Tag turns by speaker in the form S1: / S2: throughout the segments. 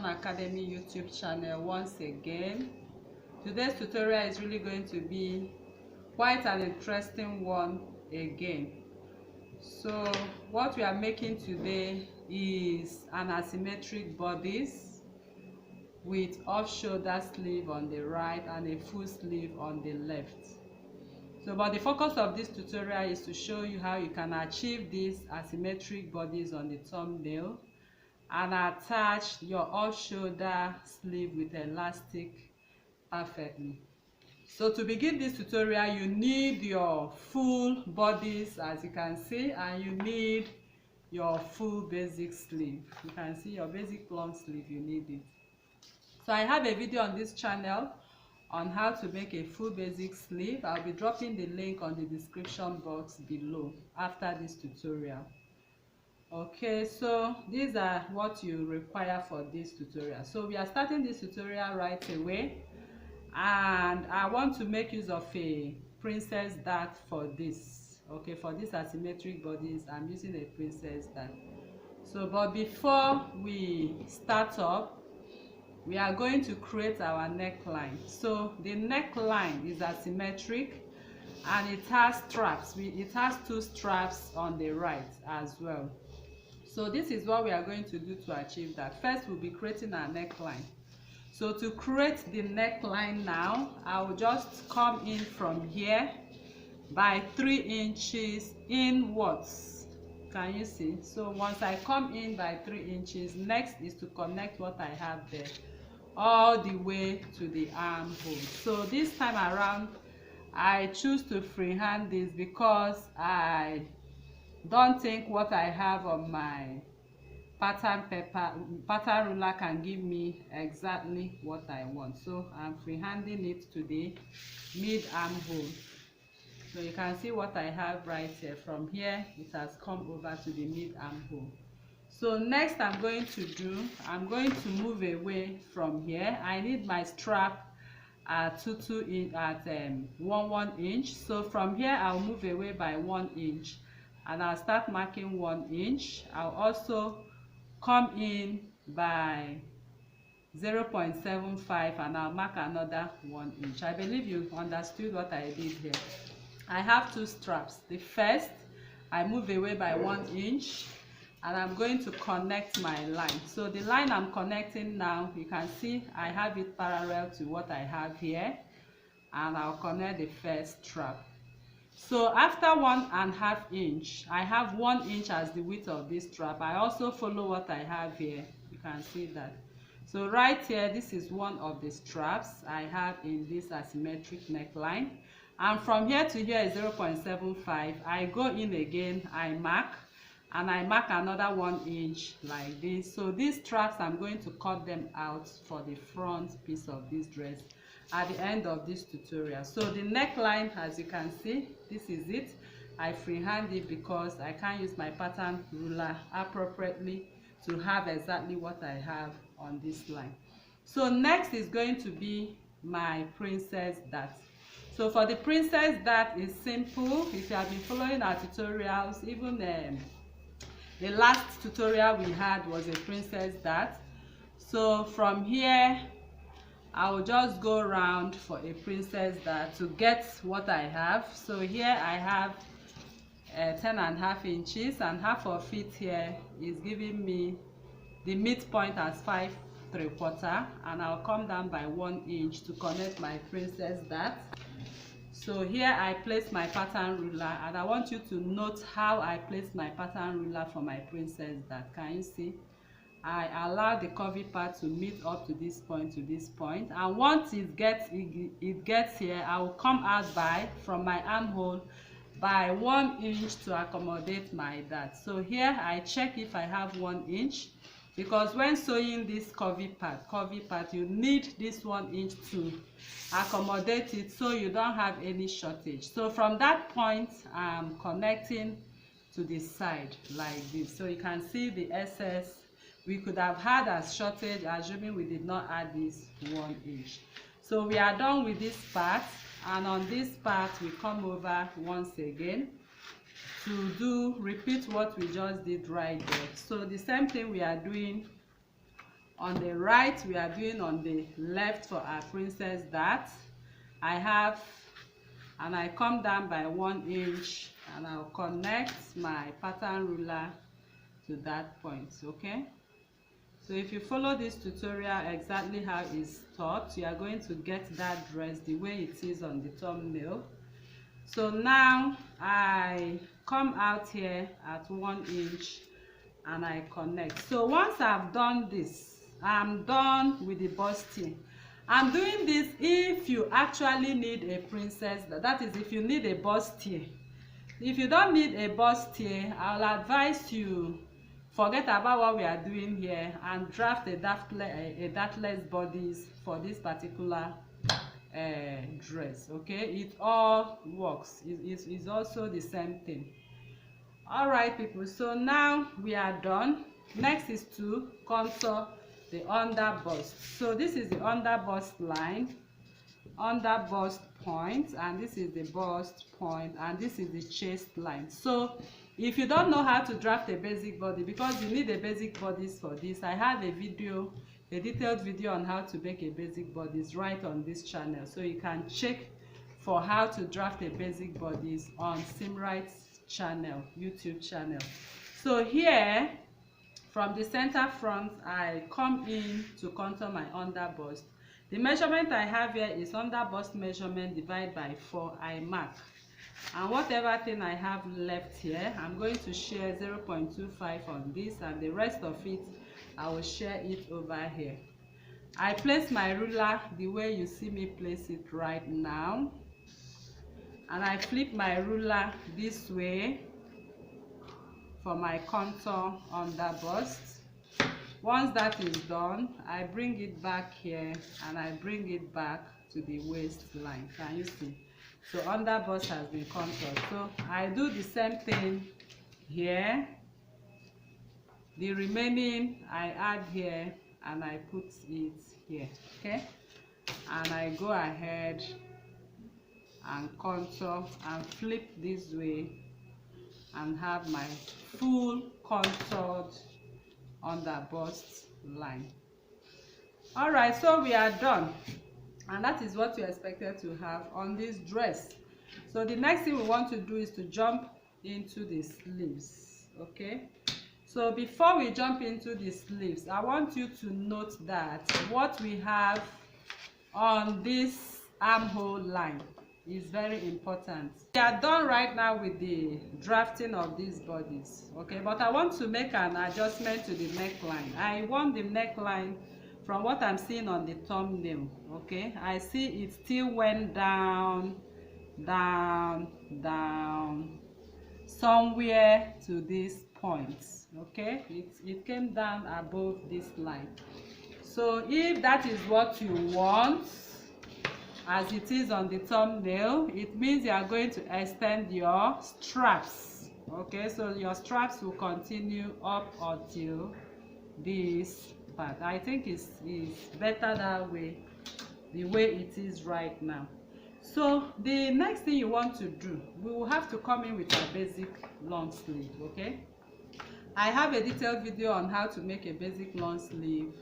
S1: Academy YouTube channel once again. Today's tutorial is really going to be quite an interesting one again. So what we are making today is an asymmetric bodice with off-shoulder sleeve on the right and a full sleeve on the left. But the focus of this tutorial is to show you how you can achieve these asymmetric bodies on the thumbnail and attach your off-shoulder sleeve with elastic perfectly. So to begin this tutorial, you need your full bodice, as you can see, and you need your full basic sleeve. You can see your basic long sleeve, you need it. So I have a video on this channel on how to make a full basic sleeve. I'll be dropping the link on the description box below after this tutorial. Okay, so these are what you require for this tutorial. So we are starting this tutorial right away, and I want to make use of a princess dart for this. Okay, for this asymmetric bodies, I'm using a princess dart. So but before we start up, we are going to create our neckline. So the neckline is asymmetric and it has straps. It has two straps on the right as well. So this is what we are going to do to achieve that. First, we'll be creating our neckline. So to create the neckline now, I will just come in from here by 3 inches inwards. Can you see? So once I come in by 3 inches, next is to connect what I have there all the way to the armhole. So this time around, I choose to freehand this because I don't think what I have on my pattern ruler can give me exactly what I want. So I'm freehanding it to the mid armhole. So you can see what I have right here. From here it has come over to the mid armhole. So next I'm going to move away from here. I need my strap at 1 inch. So from here I'll move away by 1 inch and I'll start marking 1 inch. I'll also come in by 0.75 and I'll mark another 1 inch. I believe you understood what I did here. I have two straps. The first, I move away by 1 inch and I'm going to connect my line. So the line I'm connecting now, you can see I have it parallel to what I have here, and I'll connect the first strap. So after 1.5 inch, I have 1 inch as the width of this strap. I also follow what I have here. You can see that. So right here, this is one of the straps I have in this asymmetric neckline. And from here to here is 0.75. I go in again, I mark, and I mark another 1 inch like this. So these straps, I'm going to cut them out for the front piece of this dress at the end of this tutorial. So the neckline, as you can see, this is it. I freehand it because I can't use my pattern ruler appropriately to have exactly what I have on this line. So next is going to be my princess dart. So for the princess dart, is simple. If you have been following our tutorials, even the last tutorial we had was a princess dart. So from here I will just go around for a princess dart to get what I have. So here I have 10.5 inches, and half of it here is giving me the midpoint as 5.75, and I'll come down by 1 inch to connect my princess dart. So here I place my pattern ruler, and I want you to note how I place my pattern ruler for my princess dart. Can you see? I allow the curvy part to meet up to this point, and once it gets here, I will come out from my armhole by 1 inch to accommodate my dart. So here I check if I have 1 inch, because when sewing this curvy part, you need this 1 inch to accommodate it so you don't have any shortage. So from that point, I'm connecting to the side like this. So you can see the excess we could have had as shortage, assuming we did not add this 1 inch. So we are done with this part, and on this part we come over once again to repeat what we just did right there. So the same thing we are doing on the right, we are doing on the left for our princess dart. I have, and I come down by 1 inch, and I'll connect my pattern ruler to that point. Okay, so if you follow this tutorial exactly how it's taught, you are going to get that dress the way it is on the thumbnail. So now I come out here at 1 inch and I connect. So once I've done this, I'm done with the busting. I'm doing this if you actually need a princess, that is if you need a bustier. If you don't need a bustier, I'll advise you forget about what we are doing here and draft a dartless bodies for this particular dress. Okay, it all works. It's also the same thing. All right, people, so now we are done. Next is to contour the underbust. So this is the underbust line, underbust point, and this is the bust point, and this is the chest line. So if you don't know how to draft a basic body, because you need a basic bodies for this, I have a video, a detailed video on how to make a basic bodies right on this channel, so you can check for how to draft a basic bodies on SEAMRITE's channel, YouTube channel. So here from the center front, I come in to contour my underbust. The measurement I have here is underbust measurement divided by 4. I mark, and whatever thing I have left here, I'm going to share 0.25 on this, and the rest of it I will share it over here. I place my ruler the way you see me place it right now, and I flip my ruler this way for my contour underbust. Once that is done, I bring it back here and I bring it back to the waistline. Can you see? So underbust has been contoured. So I do the same thing here. The remaining I add here and I put it here. Okay, and I go ahead and contour and flip this way and have my full contoured underbust line. All right, so we are done, and that is what you expected to have on this dress. So the next thing we want to do is to jump into the sleeves. Okay, so before we jump into the sleeves, I want you to note that what we have on this armhole line is very important. We are done right now with the drafting of these bodies. Okay, but I want to make an adjustment to the neckline. I want the neckline, from what I'm seeing on the thumbnail, okay, I see it still went down, down, down, somewhere to this point. Okay, it came down above this line. So if that is what you want, as it is on the thumbnail, it means you are going to extend your straps. Okay, so your straps will continue up until this part. I think it's better that way, the way it is right now. So the next thing you want to do, we will have to come in with a basic long sleeve. Okay, I have a detailed video on how to make a basic long sleeve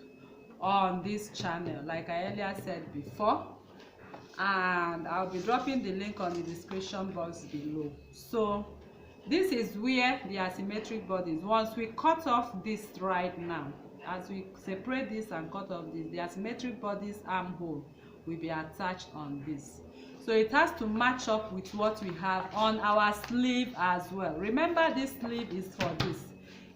S1: on this channel, like I earlier said before, and I'll be dropping the link on the description box below. So this is where the asymmetric bodies, once we cut off this right now, as we separate this and cut off this, the asymmetric bodies armhole will be attached on this. So it has to match up with what we have on our sleeve as well. Remember, this sleeve is for this.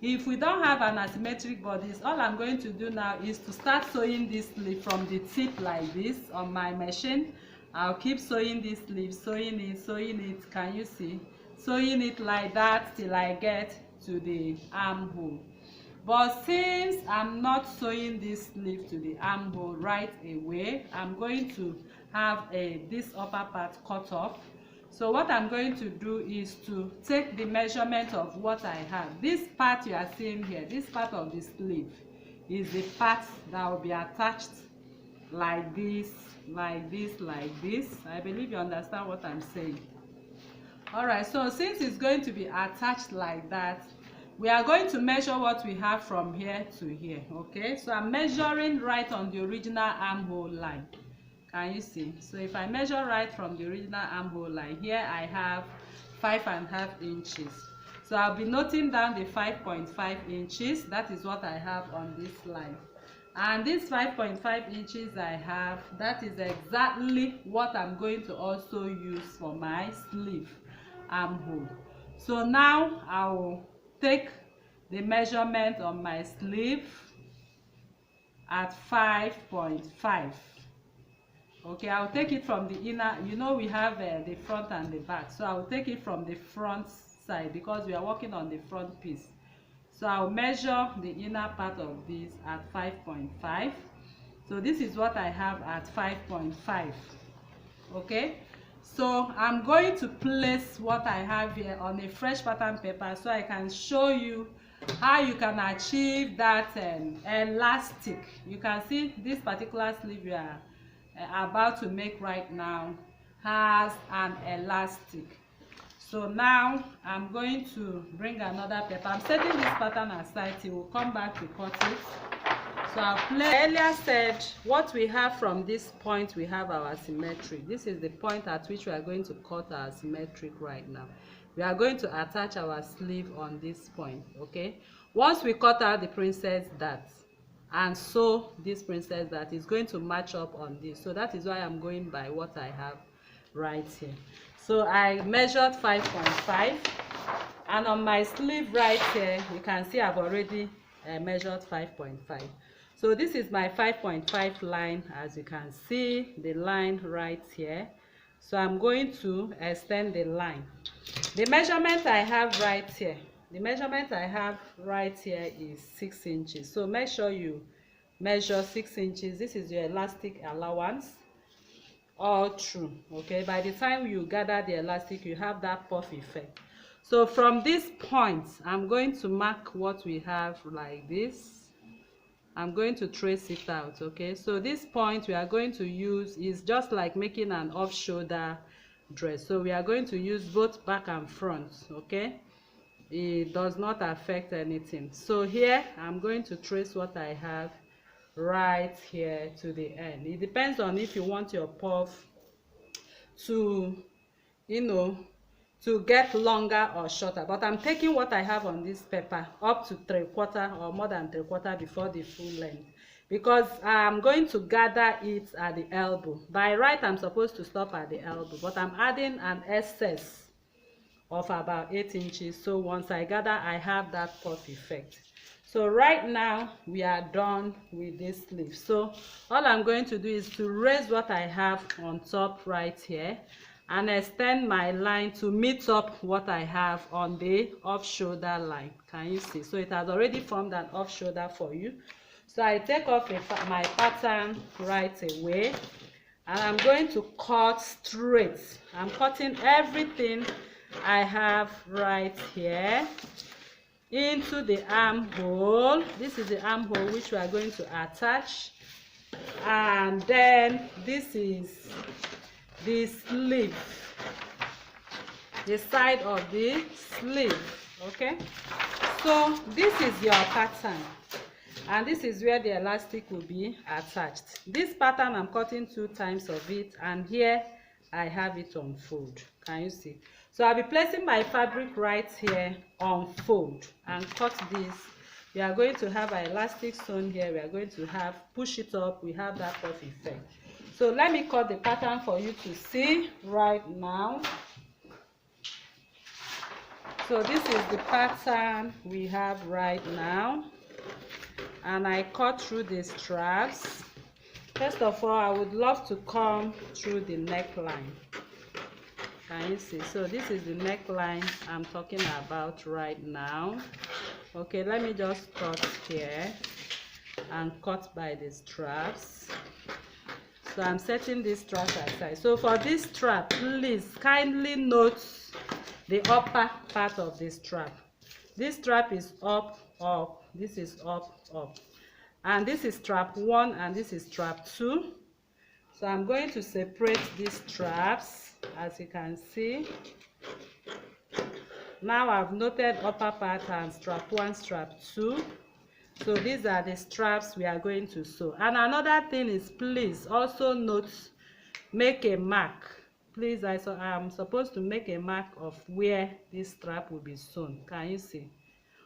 S1: If we don't have an asymmetric bodies, all I'm going to do now is to start sewing this sleeve from the tip like this on my machine. I'll keep sewing this sleeve, sewing it, can you see? Sewing it like that till I get to the armhole. But since I'm not sewing this sleeve to the armhole right away, I'm going to have this upper part cut off. So what I'm going to do is to take the measurement of what I have. This part you are seeing here, this part of the sleeve, is the part that will be attached like this, like this, like this. I believe you understand what I'm saying. All right, so since it's going to be attached like that, we are going to measure what we have from here to here. Okay, so I'm measuring right on the original armhole line. Can you see? So if I measure right from the original armhole line, here I have 5.5 inches. So I'll be noting down the 5.5 inches. That is what I have on this line. And this 5.5 inches I have, that is exactly what I'm going to also use for my sleeve armhole. So now I will take the measurement on my sleeve at 5.5. Okay, I'll take it from the inner, you know we have the front and the back, so I'll take it from the front side because we are working on the front piece. So I'll measure the inner part of this at 5.5. So this is what I have at 5.5. Okay, so I'm going to place what I have here on a fresh pattern paper so I can show you how you can achieve that elastic. You can see this particular sleeve we are about to make right now has an elastic. So now I'm going to bring another paper. I'm setting this pattern aside till we'll come back to cut it. So I'll place. I earlier said what we have from this point, we have our symmetric. This is the point at which we are going to cut our symmetric right now. We are going to attach our sleeve on this point. Okay, once we cut out the princess dart and sew this princess dart, is going to match up on this. So that is why I'm going by what I have right here. So I measured 5.5, and on my sleeve right here you can see I've already measured 5.5. So this is my 5.5 line, as you can see the line right here. So I'm going to extend the line. The measurement I have right here, is 6 inches. So make sure you measure 6 inches. This is your elastic allowance all through. Okay, by the time you gather the elastic, you have that puff effect. So from this point, I'm going to mark what we have like this. I'm going to trace it out. Okay, so this point we are going to use is just like making an off shoulder dress. So we are going to use both back and front. Okay, it does not affect anything. So here I'm going to trace what I have right here to the end. It depends on if you want your puff to, you know, to get longer or shorter, but I'm taking what I have on this paper up to 3/4 or more than 3/4 before the full length, because I'm going to gather it at the elbow. By right I'm supposed to stop at the elbow, but I'm adding an excess of about 8 inches. So once I gather, I have that puff effect. So right now we are done with this sleeve. So all I'm going to do is to raise what I have on top right here and extend my line to meet up what I have on the off shoulder line. Can you see? So it has already formed an off shoulder for you. So I take off my pattern right away, and I'm going to cut straight. I'm cutting everything I have right here into the armhole. This is the armhole which we are going to attach, and then this is the sleeve, the side of the sleeve. Okay, so this is your pattern, and this is where the elastic will be attached. This pattern I'm cutting 2 times of it, and here I have it on fold. Can you see? So I'll be placing my fabric right here on fold and cut this. We are going to have an elastic sewn here. We are going to have push it up. We have that puff effect. So let me cut the pattern for you to see right now. So this is the pattern we have right now, and I cut through the straps. First of all, I would love to come through the neckline. Can you see? So this is the neckline I'm talking about right now. Okay, let me just cut here and cut by the straps. So I'm setting this strap aside. So for this strap, please kindly note the upper part of the strap. This strap is up, up. This is up, up. And this is strap 1 and this is strap 2. So I'm going to separate these straps, as you can see. now I've noted upper part and strap 1, strap 2. So these are the straps we are going to sew. And another thing is, please also note, make a mark. Please, I am supposed to make a mark of where this strap will be sewn. Can you see?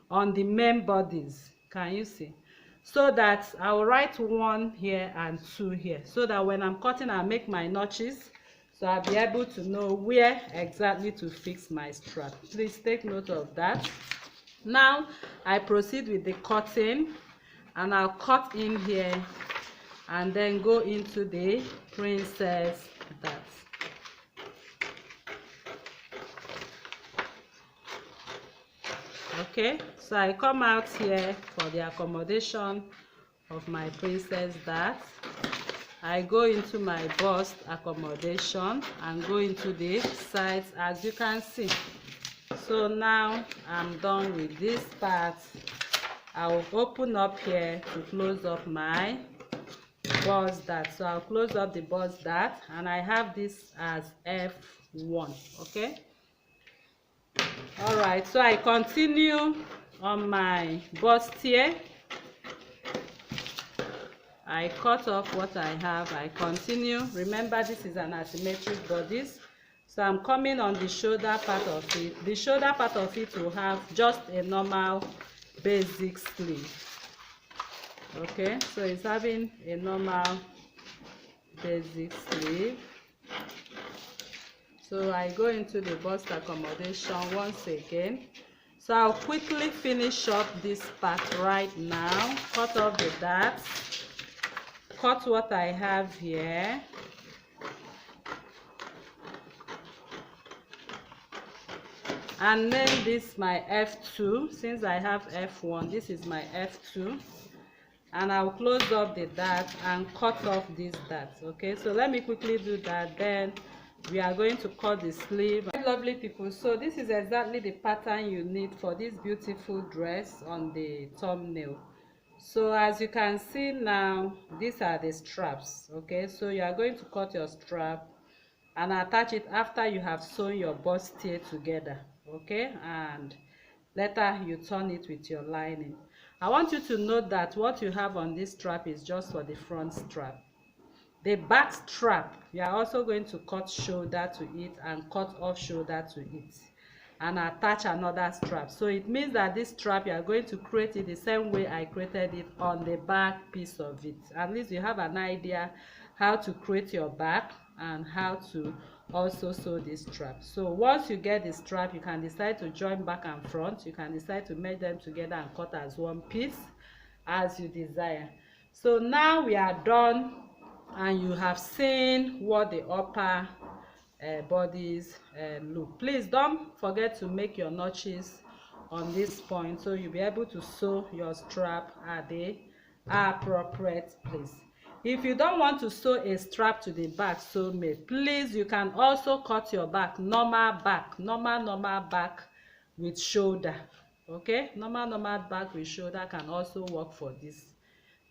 S1: On the main bodies. Can you see? So that I will write 1 here and 2 here, so that when I'm cutting, I'll make my notches, so I'll be able to know where exactly to fix my strap. Please take note of that. Now I proceed with the cutting, and I'll cut in here and then go into the princess dart. Okay, so I come out here for the accommodation of my princess dart. I go into my bust accommodation and go into the sides, as you can see. So now I'm done with this part. I will open up here to close up my bust dart. So I'll close up the bust dart, and I have this as F1. Okay. All right, so I continue on my bust here. I cut off what I have. I continue. Remember, this is an asymmetric bodice. So I'm coming on the shoulder part of it. The shoulder part of it will have just a normal basic sleeve. Okay, so it's having a normal basic sleeve. So I go into the bust accommodation once again. So I'll quickly finish up this part right now. Cut off the darts. Cut what I have here. And name this my F2. Since I have F1, this is my F2. And I'll close up the dart and cut off this dart. Okay, so let me quickly do that, then we are going to cut the sleeve. Lovely people, so this is exactly the pattern you need for this beautiful dress on the thumbnail. So as you can see now, these are the straps. Okay, so you are going to cut your strap and attach it after you have sewn your bustier together. Okay, and later you turn it with your lining. I want you to note that what you have on this strap is just for the front strap. The back strap, you are also going to cut shoulder to it and cut off shoulder to it and attach another strap. So it means that this strap, you are going to create it the same way I created it on the back piece of it. At least you have an idea how to create your back and how to also sew this strap. So once you get the strap, you can decide to join back and front. You can decide to make them together and cut as one piece as you desire. So now we are done, and you have seen what the upper bodies look. Please don't forget to make your notches on this point, so you'll be able to sew your strap at the appropriate place. If you don't want to sew a strap to the back sewmate, please, you can also cut your back, normal back with shoulder. Okay, normal back with shoulder can also work for this.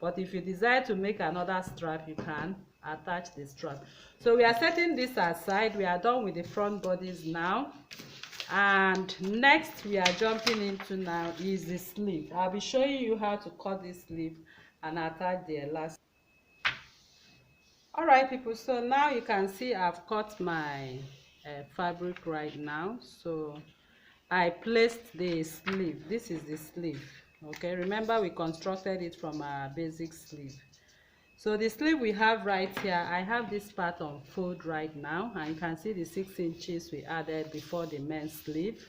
S1: But if you desire to make another strap, you can attach the strap. So we are setting this aside. We are done with the front bodies now. And next we are jumping into now is the sleeve. I'll be showing you how to cut this sleeve and attach the elastic. All right, people, so now you can see I've cut my fabric right now. So I placed the sleeve. This is the sleeve. Okay, remember we constructed it from our basic sleeve. So the sleeve we have right here, I have this part on fold right now, and you can see the 6 inches we added before the men's sleeve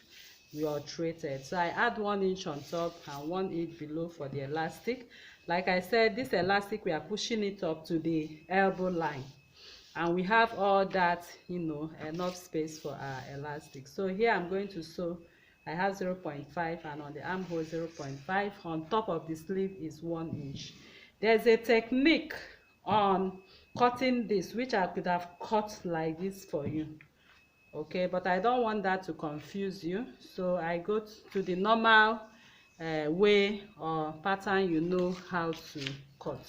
S1: we altered. So I add 1 inch on top and 1 inch below for the elastic. Like I said, this elastic, we are pushing it up to the elbow line, and we have all that, you know, enough space for our elastic. So here I'm going to sew. I have 0.5, and on the armhole 0.5. On top of the sleeve is 1 inch. There's a technique on cutting this which I could have cut like this for you. Okay, but I don't want that to confuse you, so I go to the normal way or pattern you know how to cut.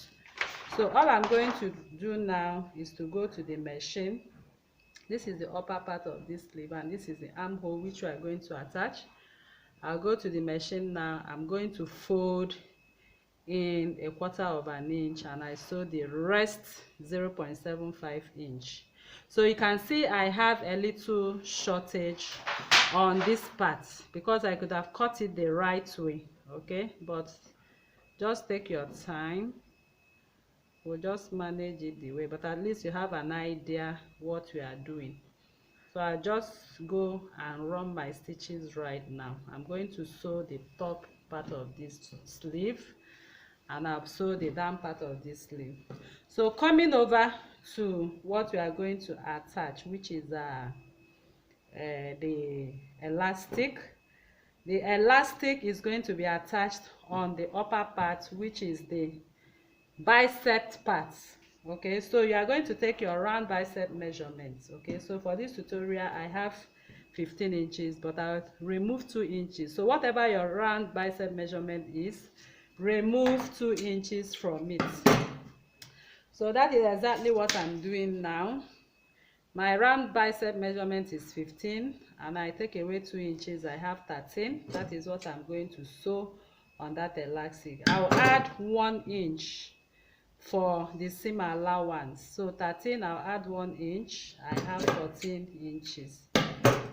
S1: So all I'm going to do now is to go to the machine This is the upper part of this sleeve, and this is the armhole which we are going to attach. I'll go to the machine now. I'm going to fold in 1/4 of an inch, and I sew the rest 0.75 inch. So you can see I have a little shortage on this part because I could have cut it the right way, okay? But just take your time. We'll just manage it the way, but at least you have an idea what we are doing. So I just go and run my stitches right now. I'm going to sew the top part of this sleeve, and I've sewed the down part of this sleeve. So coming over to what we are going to attach, which is the elastic. The elastic is going to be attached on the upper part, which is the bicep part. Okay, so you are going to take your round bicep measurements. Okay, so for this tutorial I have 15 inches, but I'll remove 2 inches. So whatever your round bicep measurement is, remove 2 inches from it. So that is exactly what I'm doing now. My round bicep measurement is 15, and I take away 2 inches, I have 13. That is what I'm going to sew on that elastic. I'll add 1 inch for the seam allowance. So 13, I'll add 1 inch, I have 14 inches.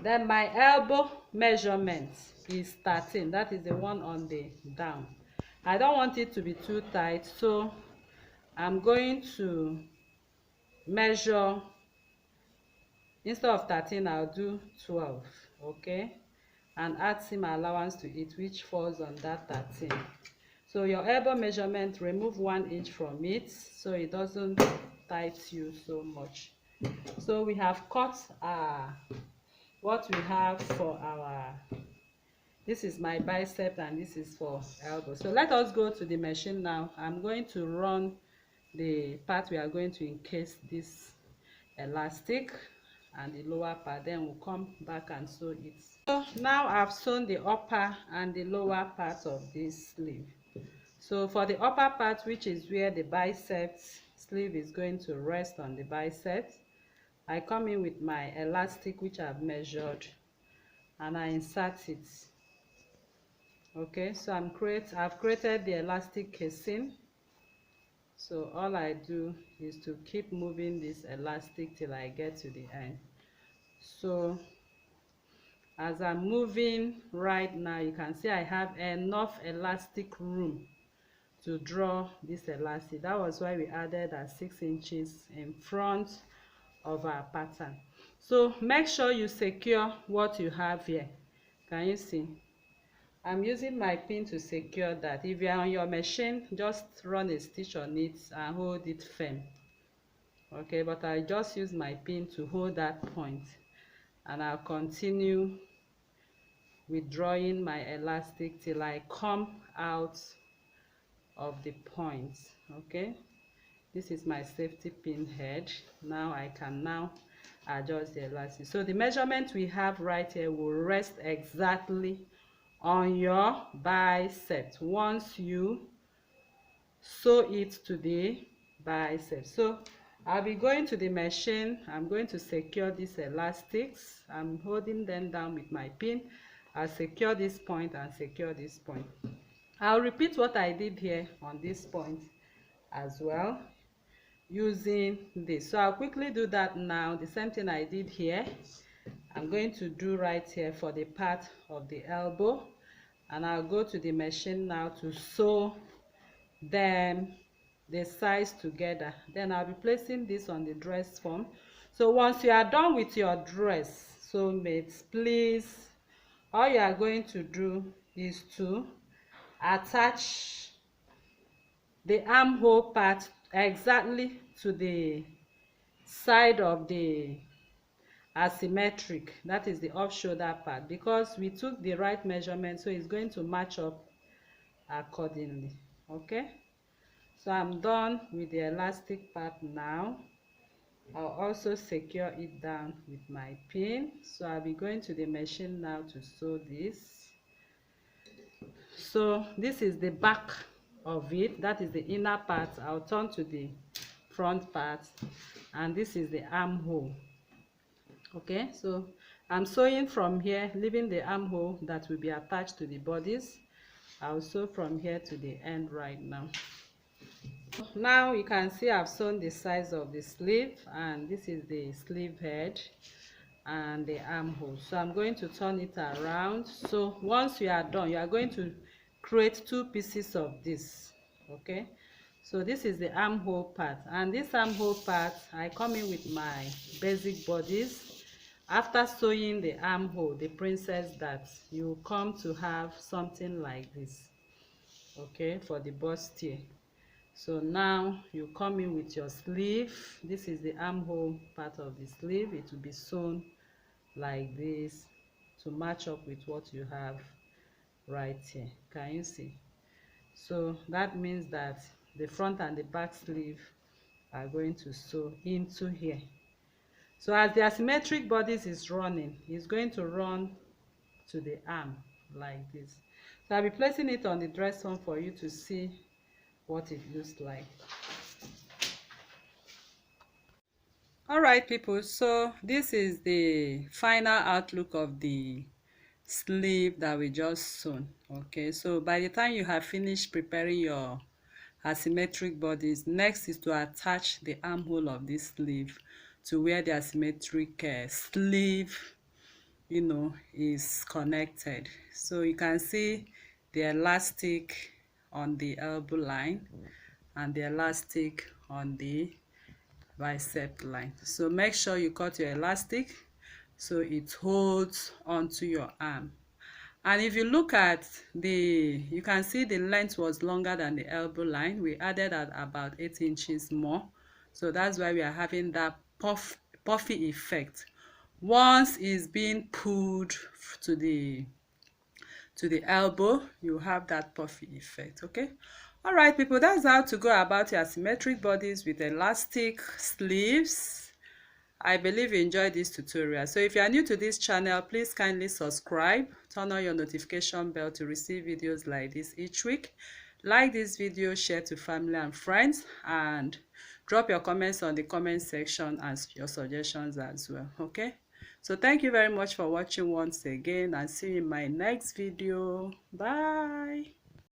S1: Then my elbow measurement is 13. That is the one on the down. I don't want it to be too tight, so I'm going to measure, instead of 13 I'll do 12, okay, and add seam allowance to it, which falls on that 13. So your elbow measurement, remove 1 inch from it so it doesn't tight you so much. So we have cut what we have for our, this is my bicep and this is for elbow. So let us go to the machine now. I'm going to run the part we are going to encase this elastic and the lower part, then we'll come back and sew it. So now I've sewn the upper and the lower part of this sleeve. So for the upper part, which is where the biceps sleeve is going to rest on the biceps, I come in with my elastic which I've measured and I insert it. Okay, so I've created the elastic casing. So all I do is to keep moving this elastic till I get to the end. So as I'm moving right now, you can see I have enough elastic room to draw this elastic. That was why we added 6 inches in front of our pattern. So make sure you secure what you have here. Can you see? I'm using my pin to secure that. If you're on your machine, just run a stitch on it and hold it firm. Okay, but I just use my pin to hold that point, and I'll continue with drawing my elastic till I come out of the point. Okay, this is my safety pin head. Now I can now adjust the elastic. So the measurement we have right here will rest exactly on your bicep once you sew it to the bicep. So I'll be going to the machine. I'm going to secure these elastics. I'm holding them down with my pin. I'll secure this point and secure this point. I'll repeat what I did here on this point as well using this. So I'll quickly do that now. The same thing I did here, I'm going to do right here for the part of the elbow, and I'll go to the machine now to sew them the sides together. Then I'll be placing this on the dress form. So once you are done with your dress, soulmates, please, all you are going to do is to attach the armhole part exactly to the side of the asymmetric, that is the off shoulder part, because we took the right measurement, so it's going to match up accordingly. Okay, so I'm done with the elastic part now. I'll also secure it down with my pin. So I'll be going to the machine now to sew this. So this is the back of it, that is the inner part. I'll turn to the front part, and this is the armhole. Okay, so I'm sewing from here, leaving the armhole that will be attached to the bodies. I'll sew from here to the end right now. Now you can see I've sewn the size of the sleeve, and this is the sleeve head and the armhole. So I'm going to turn it around. So once you are done, you are going to create 2 pieces of this. Okay, so this is the armhole part, and this armhole part I come in with my basic bodies. After sewing the armhole, the princess, that you come to have something like this, okay, for the bustier. So now you come in with your sleeve. This is the armhole part of the sleeve. It will be sewn like this to match up with what you have right here. Can you see? So that means that the front and the back sleeve are going to sew into here. So as the asymmetric bodice is running, it's going to run to the arm like this. So I'll be placing it on the dress form for you to see what it looks like. All right, people, so this is the final outlook of the sleeve that we just sewn. Okay, so by the time you have finished preparing your asymmetric bodies, next is to attach the armhole of this sleeve to where the asymmetric sleeve, you know, is connected. So you can see the elastic on the elbow line and the elastic on the bicep line. So make sure you cut your elastic so it holds onto your arm. And if you look at you can see the length was longer than the elbow line. We added at about 8 inches more, so that's why we are having that puffy effect. Once it's being pulled to the elbow, you have that puffy effect. Okay, all right, people, that's how to go about your asymmetric bodies with elastic sleeves. I believe you enjoyed this tutorial. So if you are new to this channel, please kindly subscribe, turn on your notification bell to receive videos like this each week. Like this video, share to family and friends, and drop your comments on the comment section and your suggestions as well. Okay, so thank you very much for watching once again, and see you in my next video. Bye.